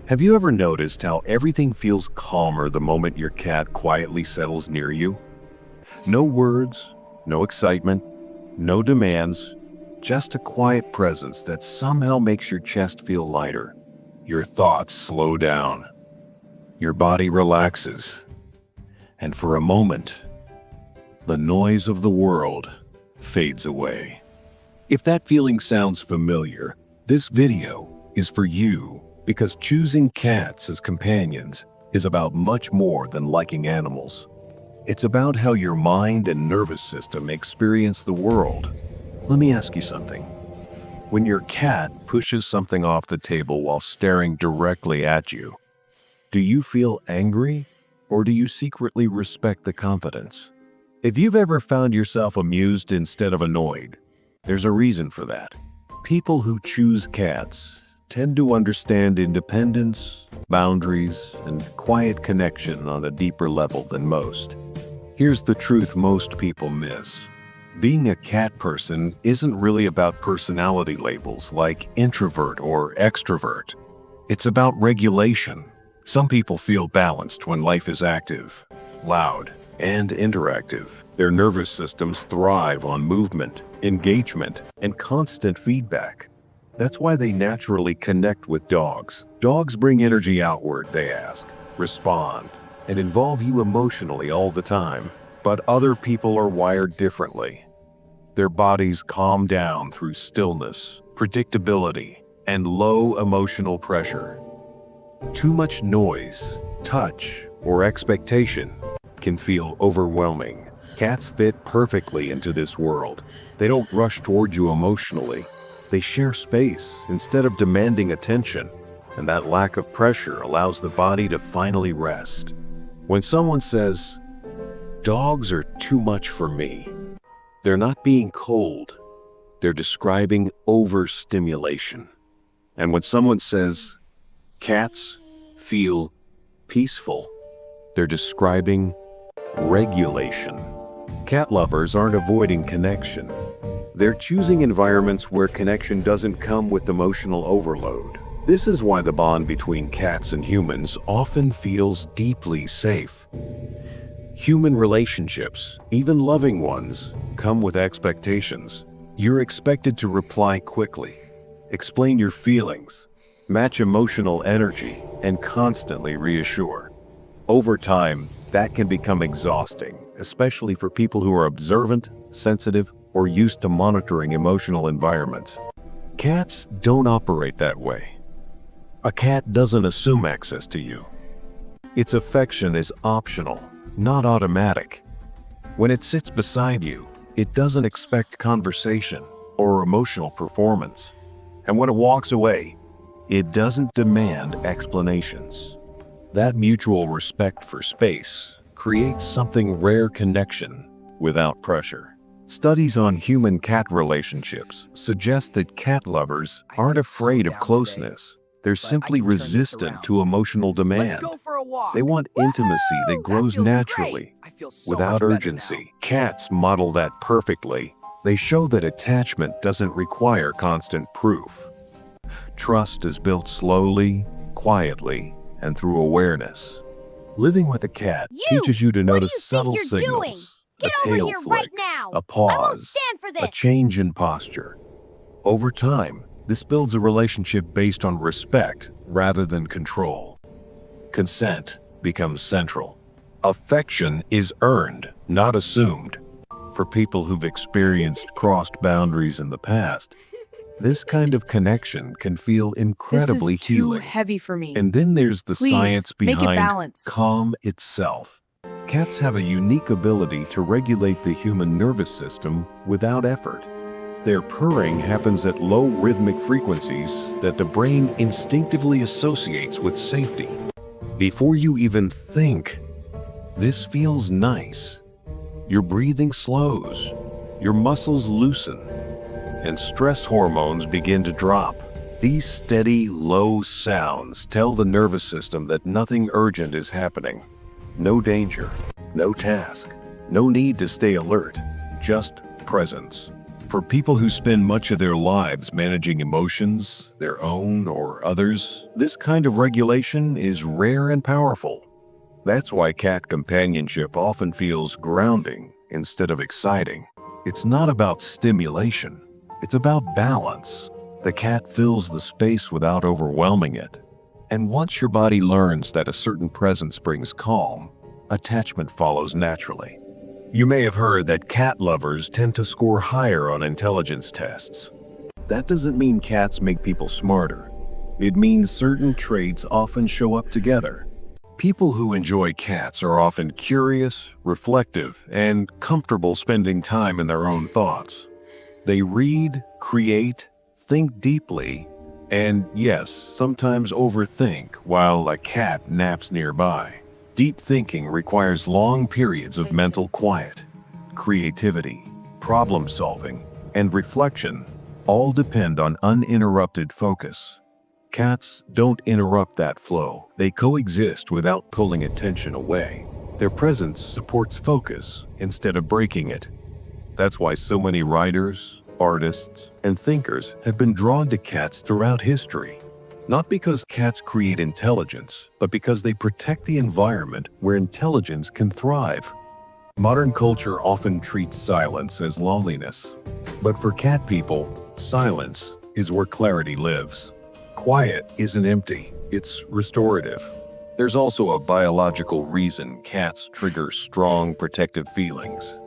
Have you ever noticed how everything feels calmer the moment your cat quietly settles near you? No words, no excitement, no demands, just a quiet presence that somehow makes your chest feel lighter. Your thoughts slow down. Your body relaxes. And for a moment, the noise of the world fades away. If that feeling sounds familiar, this video is for you because choosing cats as companions is about much more than liking animals. It's about how your mind and nervous system experience the world. Let me ask you something. When your cat pushes something off the table while staring directly at you, do you feel angry or do you secretly respect the confidence? If you've ever found yourself amused instead of annoyed, there's a reason for that. People who choose cats tend to understand independence, boundaries, and quiet connection on a deeper level than most. Here's the truth most people miss. Being a cat person isn't really about personality labels like introvert or extrovert. It's about regulation. Some people feel balanced when life is active, loud, and interactive. Their nervous systems thrive on movement, engagement, and constant feedback. That's why they naturally connect with dogs. Dogs bring energy outward, they ask, respond, and involve you emotionally all the time. But other people are wired differently. Their bodies calm down through stillness, predictability, and low emotional pressure. Too much noise, touch, or expectation can feel overwhelming. Cats fit perfectly into this world. They don't rush toward you emotionally. They share space instead of demanding attention, and that lack of pressure allows the body to finally rest. When someone says, "Dogs are too much for me," they're not being cold. They're describing overstimulation. And when someone says, "Cats feel peaceful," they're describing regulation. Cat lovers aren't avoiding connection. They're choosing environments where connection doesn't come with emotional overload. This is why the bond between cats and humans often feels deeply safe. Human relationships, even loving ones, come with expectations. You're expected to reply quickly, explain your feelings, match emotional energy, and constantly reassure. Over time, that can become exhausting, especially for people who are observant, sensitive, or used to monitoring emotional environments. Cats don't operate that way. A cat doesn't assume access to you. Its affection is optional, not automatic. When it sits beside you, it doesn't expect conversation or emotional performance. And when it walks away, it doesn't demand explanations. That mutual respect for space creates something rare: connection without pressure. Studies on human-cat relationships suggest that cat lovers aren't afraid of closeness. They're simply resistant to emotional demand. They want intimacy that grows naturally, without urgency. Cats model that perfectly. They show that attachment doesn't require constant proof. Trust is built slowly, quietly, and through awareness. Living with a cat teaches you to notice subtle signals. A tail flick, a pause, a change in posture. Over time, this builds a relationship based on respect rather than control. Consent becomes central. Affection is earned, not assumed. For people who've experienced crossed boundaries in the past, this kind of connection can feel incredibly This is too healing. heavy for me. And then there's the Please, science make it behind balanced. calm itself. Cats have a unique ability to regulate the human nervous system without effort. Their purring happens at low rhythmic frequencies that the brain instinctively associates with safety. Before you even think, "This feels nice," your breathing slows, your muscles loosen, and stress hormones begin to drop. These steady, low sounds tell the nervous system that nothing urgent is happening. No danger, no task, no need to stay alert, just presence. For people who spend much of their lives managing emotions, their own or others, this kind of regulation is rare and powerful. That's why cat companionship often feels grounding instead of exciting. It's not about stimulation, it's about balance. The cat fills the space without overwhelming it. And once your body learns that a certain presence brings calm, attachment follows naturally. You may have heard that cat lovers tend to score higher on intelligence tests. That doesn't mean cats make people smarter. It means certain traits often show up together. People who enjoy cats are often curious, reflective, and comfortable spending time in their own thoughts. They read, create, think deeply, and yes, sometimes overthink while a cat naps nearby. Deep thinking requires long periods of mental quiet. Creativity, problem solving, and reflection all depend on uninterrupted focus. Cats don't interrupt that flow. They coexist without pulling attention away. Their presence supports focus instead of breaking it. That's why so many writers, artists, and thinkers have been drawn to cats throughout history. Not because cats create intelligence, but because they protect the environment where intelligence can thrive. Modern culture often treats silence as loneliness. But for cat people, silence is where clarity lives. Quiet isn't empty, it's restorative. There's also a biological reason cats trigger strong protective feelings.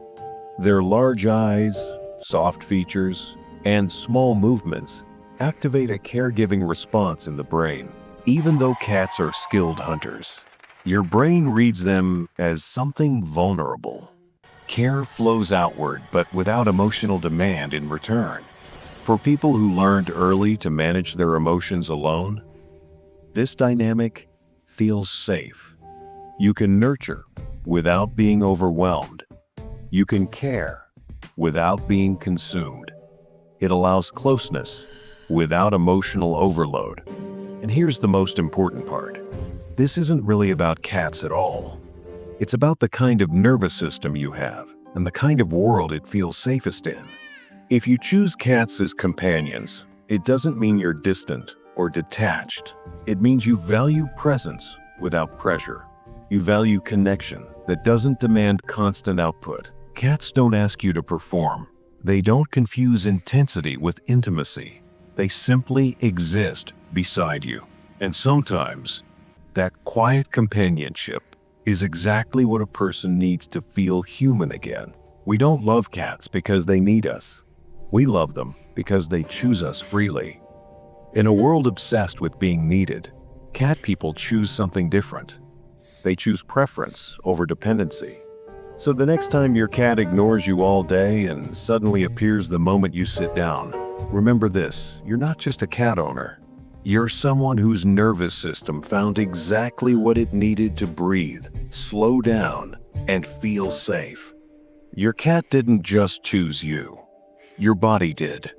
Their large eyes, soft features, and small movements activate a caregiving response in the brain. Even though cats are skilled hunters, your brain reads them as something vulnerable. Care flows outward, but without emotional demand in return. For people who learned early to manage their emotions alone, this dynamic feels safe. You can nurture without being overwhelmed. You can care without being consumed. It allows closeness without emotional overload. And here's the most important part. This isn't really about cats at all. It's about the kind of nervous system you have and the kind of world it feels safest in. If you choose cats as companions, it doesn't mean you're distant or detached. It means you value presence without pressure. You value connection that doesn't demand constant output. Cats don't ask you to perform. They don't confuse intensity with intimacy. They simply exist beside you. And sometimes, that quiet companionship is exactly what a person needs to feel human again. We don't love cats because they need us. We love them because they choose us freely. In a world obsessed with being needed, cat people choose something different. They choose preference over dependency. So the next time your cat ignores you all day and suddenly appears the moment you sit down, remember this: you're not just a cat owner. You're someone whose nervous system found exactly what it needed to breathe, slow down, and feel safe. Your cat didn't just choose you. Your body did.